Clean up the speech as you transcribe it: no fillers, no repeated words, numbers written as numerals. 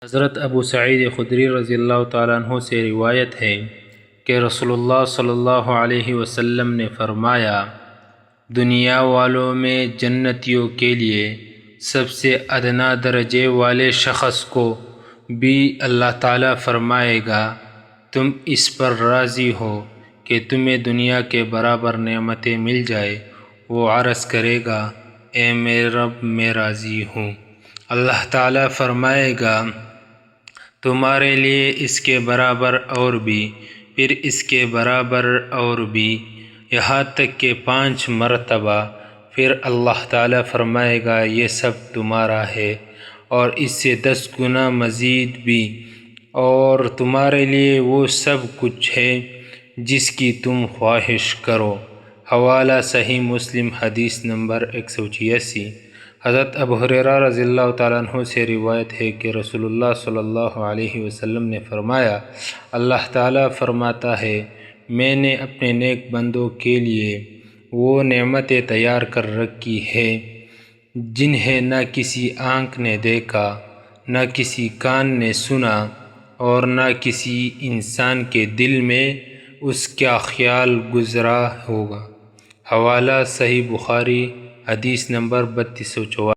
حضرت ابو سعید خدری رضی اللہ تعالیٰ عنہ سے روایت ہے کہ رسول اللہ صلی اللہ علیہ وسلم نے فرمایا، دنیا والوں میں جنتیوں کے لیے سب سے ادنا درجے والے شخص کو بھی اللہ تعالیٰ فرمائے گا، تم اس پر راضی ہو کہ تمہیں دنیا کے برابر نعمتیں مل جائے؟ وہ عرض کرے گا، اے میرے رب میں راضی ہوں۔ اللہ تعالیٰ فرمائے گا، تمہارے لیے اس کے برابر اور بھی، پھر اس کے برابر اور بھی، یہاں تک کہ 5 مرتبہ۔ پھر اللہ تعالیٰ فرمائے گا، یہ سب تمہارا ہے اور اس سے 10 گنا مزید بھی، اور تمہارے لیے وہ سب کچھ ہے جس کی تم خواہش کرو۔ حوالہ صحیح مسلم، حدیث نمبر 186۔ حضرت ابو ہریرہ رضی اللہ تعالیٰ عنہ سے روایت ہے کہ رسول اللہ صلی اللہ علیہ وسلم نے فرمایا، اللہ تعالیٰ فرماتا ہے، میں نے اپنے نیک بندوں کے لیے وہ نعمتیں تیار کر رکھی ہیں جنہیں نہ کسی آنکھ نے دیکھا، نہ کسی کان نے سنا، اور نہ کسی انسان کے دل میں اس کا خیال گزرا ہوگا۔ حوالہ صحیح بخاری، حدیث نمبر 3244۔